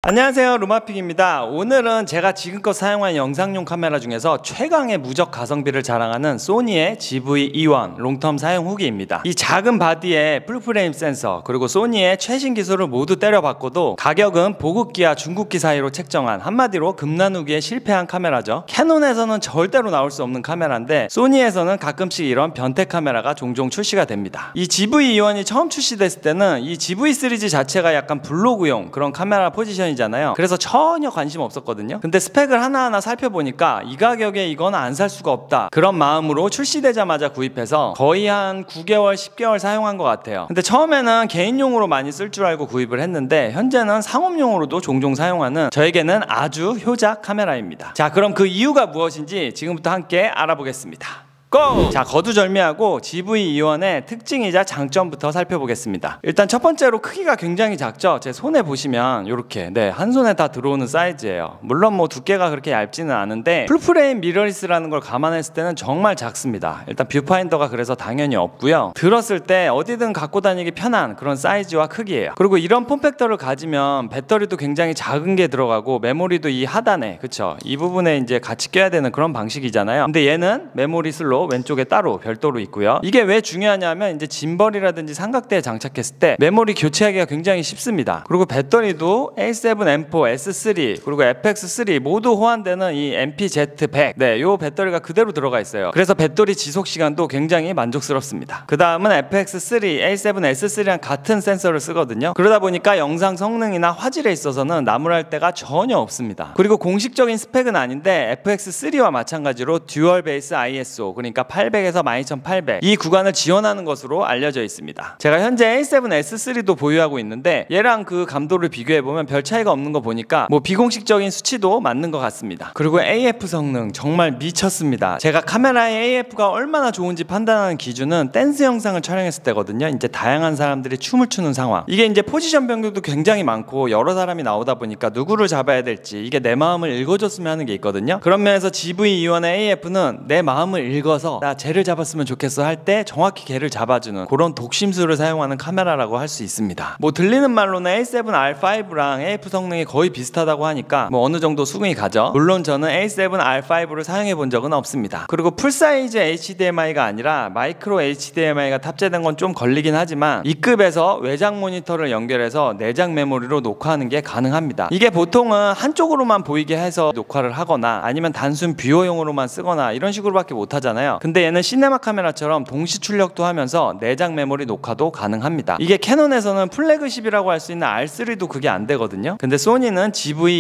안녕하세요, 루마픽입니다. 오늘은 제가 지금껏 사용한 영상용 카메라 중에서 최강의 무적 가성비를 자랑하는 소니의 GV-E1 롱텀 사용 후기입니다. 이 작은 바디에 풀프레임 센서 그리고 소니의 최신 기술을 모두 때려봤고도 가격은 보급기와 중국기 사이로 책정한, 한마디로 금나누기에 실패한 카메라죠. 캐논에서는 절대로 나올 수 없는 카메라인데 소니에서는 가끔씩 이런 변태 카메라가 종종 출시가 됩니다. 이 GV-E1이 처음 출시됐을 때는 이 GV 시리즈 자체가 약간 블로그용 그런 카메라 포지션 잖아요. 그래서 전혀 관심 없었거든요. 근데 스펙을 하나하나 살펴보니까 이 가격에 이건 안 살 수가 없다, 그런 마음으로 출시되자마자 구입해서 거의 한 9개월 10개월 사용한 것 같아요. 근데 처음에는 개인용으로 많이 쓸 줄 알고 구입을 했는데 현재는 상업용으로도 종종 사용하는 저에게는 아주 효자 카메라입니다. 자, 그럼 그 이유가 무엇인지 지금부터 함께 알아보겠습니다. 고! 자, 거두절미하고 GV-E1의 특징이자 장점부터 살펴보겠습니다. 일단 첫 번째로 크기가 굉장히 작죠. 제 손에 보시면 이렇게 한 손에 다 들어오는 사이즈예요. 물론 뭐 두께가 그렇게 얇지는 않은데 풀프레임 미러리스라는 걸 감안했을 때는 정말 작습니다. 일단 뷰파인더가 그래서 당연히 없고요. 들었을 때 어디든 갖고 다니기 편한 그런 사이즈와 크기예요. 그리고 이런 폼팩터를 가지면 배터리도 굉장히 작은 게 들어가고 메모리도 이 하단에, 그쵸, 이 부분에 이제 같이 껴야 되는 그런 방식이잖아요. 근데 얘는 메모리 슬롯 왼쪽에 따로 별도로 있고요. 이게 왜 중요하냐면 이제 짐벌이라든지 삼각대에 장착했을 때 메모리 교체하기가 굉장히 쉽습니다. 그리고 배터리도 A7, M4, S3 그리고 FX3 모두 호환되는 이 MPZ100, 요 배터리가 그대로 들어가 있어요. 그래서 배터리 지속 시간도 굉장히 만족스럽습니다. 그 다음은 FX3, A7, S3랑 같은 센서를 쓰거든요. 그러다 보니까 영상 성능이나 화질에 있어서는 나무랄 데가 전혀 없습니다. 그리고 공식적인 스펙은 아닌데 FX3와 마찬가지로 듀얼 베이스 ISO, 그러니까 800에서 12800 이 구간을 지원하는 것으로 알려져 있습니다. 제가 현재 A7 S3도 보유하고 있는데 얘랑 그 감도를 비교해보면 별 차이가 없는 거 보니까 뭐 비공식적인 수치도 맞는 것 같습니다. 그리고 AF 성능 정말 미쳤습니다. 제가 카메라의 AF가 얼마나 좋은지 판단하는 기준은 댄스 영상을 촬영했을 때거든요. 이제 다양한 사람들이 춤을 추는 상황, 이게 이제 포지션 변경도 굉장히 많고 여러 사람이 나오다 보니까 누구를 잡아야 될지 이게 내 마음을 읽어줬으면 하는 게 있거든요. 그런 면에서 GV-E1의 AF는 내 마음을 읽어서 나 쟤를 잡았으면 좋겠어 할 때 정확히 걔를 잡아주는 그런 독심술을 사용하는 카메라라고 할 수 있습니다. 뭐 들리는 말로는 A7R5랑 AF 성능이 거의 비슷하다고 하니까 뭐 어느 정도 수긍이 가죠. 물론 저는 A7R5를 사용해 본 적은 없습니다. 그리고 풀사이즈 HDMI가 아니라 마이크로 HDMI가 탑재된 건 좀 걸리긴 하지만 이 급에서 외장 모니터를 연결해서 내장 메모리로 녹화하는 게 가능합니다. 이게 보통은 한쪽으로만 보이게 해서 녹화를 하거나 아니면 단순 뷰어용으로만 쓰거나 이런 식으로밖에 못 하잖아요. 근데 얘는 시네마 카메라처럼 동시 출력도 하면서 내장 메모리 녹화도 가능합니다. 이게 캐논에서는 플래그십이라고 할 수 있는 R3도 그게 안 되거든요. 근데 소니는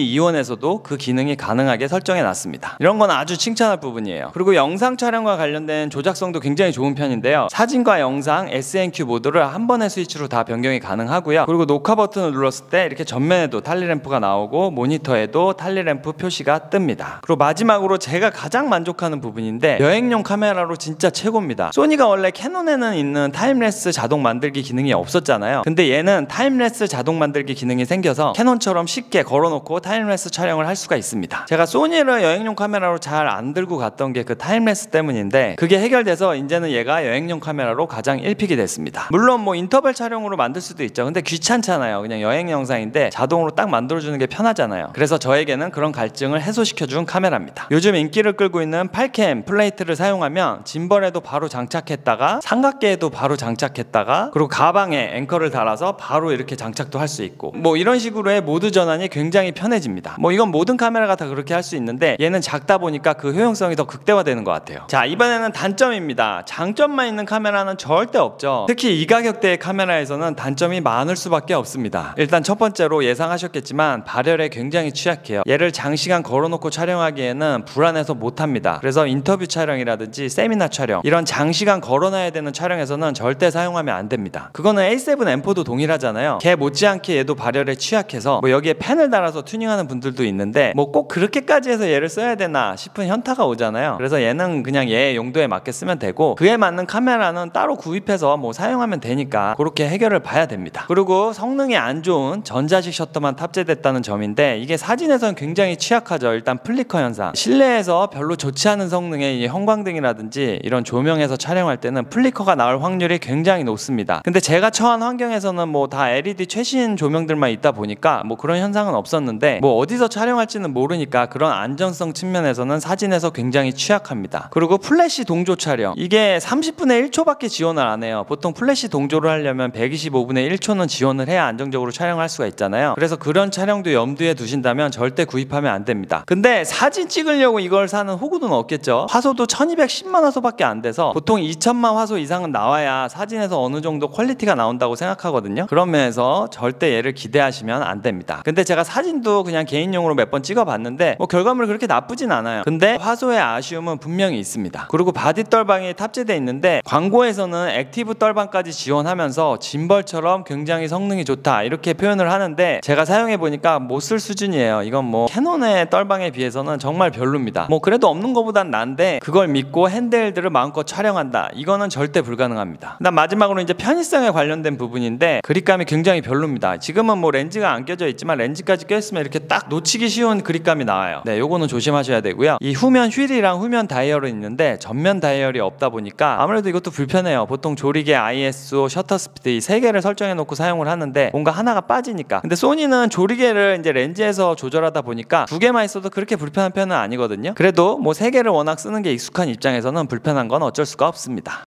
GV-E1에서도 그 기능이 가능하게 설정해 놨습니다. 이런 건 아주 칭찬할 부분이에요. 그리고 영상 촬영과 관련된 조작성도 굉장히 좋은 편인데요. 사진과 영상, SNQ 모드를 한 번의 스위치로 다 변경이 가능하고요. 그리고 녹화 버튼을 눌렀을 때 이렇게 전면에도 탈리램프가 나오고 모니터에도 탈리램프 표시가 뜹니다. 그리고 마지막으로 제가 가장 만족하는 부분인데 여행용 카메라로 진짜 최고입니다. 소니가 원래 캐논에는 있는 타임랩스 자동 만들기 기능이 없었잖아요. 근데 얘는 타임랩스 자동 만들기 기능이 생겨서 캐논처럼 쉽게 걸어놓고 타임랩스 촬영을 할 수가 있습니다. 제가 소니를 여행용 카메라로 잘 안 들고 갔던 게 그 타임랩스 때문인데 그게 해결돼서 이제는 얘가 여행용 카메라로 가장 일픽이 됐습니다. 물론 뭐 인터벌 촬영으로 만들 수도 있죠. 근데 귀찮잖아요. 그냥 여행 영상인데 자동으로 딱 만들어주는 게 편하잖아요. 그래서 저에게는 그런 갈증을 해소시켜준 카메라입니다. 요즘 인기를 끌고 있는 8캠 플레이트를 사용하면 짐벌에도 바로 장착했다가 삼각대에도 바로 장착했다가 그리고 가방에 앵커를 달아서 바로 이렇게 장착도 할 수 있고 뭐 이런 식으로의 모드 전환이 굉장히 편해집니다. 뭐 이건 모든 카메라가 다 그렇게 할 수 있는데 얘는 작다 보니까 그 효용성이 더 극대화되는 것 같아요. 자, 이번에는 단점입니다. 장점만 있는 카메라는 절대 없죠. 특히 이 가격대의 카메라에서는 단점이 많을 수밖에 없습니다. 일단 첫 번째로 예상하셨겠지만 발열에 굉장히 취약해요. 얘를 장시간 걸어놓고 촬영하기에는 불안해서 못합니다. 그래서 인터뷰 촬영이라든지 세미나 촬영, 이런 장시간 걸어놔야 되는 촬영에서는 절대 사용하면 안 됩니다. 그거는 A7 M4도 동일하잖아요. 걔 못지않게 얘도 발열에 취약해서 뭐 여기에 펜을 달아서 튜닝하는 분들도 있는데 뭐 꼭 그렇게까지 해서 얘를 써야 되나 싶은 현타가 오잖아요. 그래서 얘는 그냥 얘 용도에 맞게 쓰면 되고 그에 맞는 카메라는 따로 구입해서 뭐 사용하면 되니까 그렇게 해결을 봐야 됩니다. 그리고 성능이 안 좋은 전자식 셔터만 탑재됐다는 점인데 이게 사진에서는 굉장히 취약하죠. 일단 플리커 현상, 실내에서 별로 좋지 않은 성능의 이 형광등이 촬영이라든지 이런 조명에서 촬영할 때는 플리커가 나올 확률이 굉장히 높습니다. 근데 제가 처한 환경에서는 뭐 다 LED 최신 조명들만 있다 보니까 뭐 그런 현상은 없었는데, 뭐 어디서 촬영할지는 모르니까 그런 안전성 측면에서는 사진에서 굉장히 취약합니다. 그리고 플래시 동조 촬영, 이게 30분의 1초밖에 지원을 안 해요. 보통 플래시 동조를 하려면 125분의 1초는 지원을 해야 안정적으로 촬영할 수가 있잖아요. 그래서 그런 촬영도 염두에 두신다면 절대 구입하면 안 됩니다. 근데 사진 찍으려고 이걸 사는 호구는 없겠죠. 화소도 1210만 화소밖에 안 돼서 보통 2000만 화소 이상은 나와야 사진에서 어느 정도 퀄리티가 나온다고 생각하거든요. 그런 면에서 절대 얘를 기대하시면 안 됩니다. 근데 제가 사진도 그냥 개인용으로 몇 번 찍어봤는데 뭐 결과물이 그렇게 나쁘진 않아요. 근데 화소의 아쉬움은 분명히 있습니다. 그리고 바디 떨방이 탑재되어 있는데 광고에서는 액티브 떨방까지 지원하면서 짐벌처럼 굉장히 성능이 좋다 이렇게 표현을 하는데, 제가 사용해보니까 못 쓸 수준이에요. 이건 뭐 캐논의 떨방에 비해서는 정말 별로입니다. 뭐 그래도 없는 것보단 난데, 그걸 믿고 핸드헬드를 마음껏 촬영한다, 이거는 절대 불가능합니다. 그다음 마지막으로 이제 편의성에 관련된 부분인데, 그립감이 굉장히 별로입니다. 지금은 뭐 렌즈가 안 껴져 있지만 렌즈까지 껴있으면 이렇게 딱 놓치기 쉬운 그립감이 나와요. 네, 요거는 조심하셔야 되고요. 이 후면 휠이랑 후면 다이얼은 있는데 전면 다이얼이 없다 보니까 아무래도 이것도 불편해요. 보통 조리개, ISO, 셔터 스피드 이 세 개를 설정해 놓고 사용을 하는데 뭔가 하나가 빠지니까. 근데 소니는 조리개를 이제 렌즈에서 조절하다 보니까 두 개만 있어도 그렇게 불편한 편은 아니거든요. 그래도 뭐 세 개를 워낙 쓰는 게 익숙한 입장에서는 불편한 건 어쩔 수가 없습니다.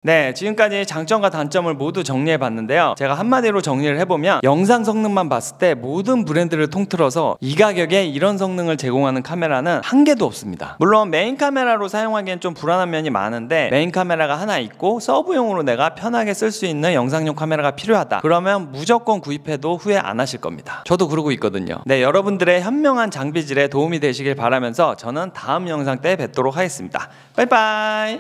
네, 지금까지 장점과 단점을 모두 정리해 봤는데요. 제가 한마디로 정리를 해보면, 영상 성능만 봤을 때 모든 브랜드를 통틀어서 이 가격에 이런 성능을 제공하는 카메라는 한 개도 없습니다. 물론 메인 카메라로 사용하기엔 좀 불안한 면이 많은데, 메인 카메라가 하나 있고 서브용으로 내가 편하게 쓸 수 있는 영상용 카메라가 필요하다, 그러면 무조건 구입해도 후회 안 하실 겁니다. 저도 그러고 있거든요. 네, 여러분들의 현명한 장비질에 도움이 되시길 바라면서 저는 다음 영상 때 뵙도록 하겠습니다. 빠이빠이.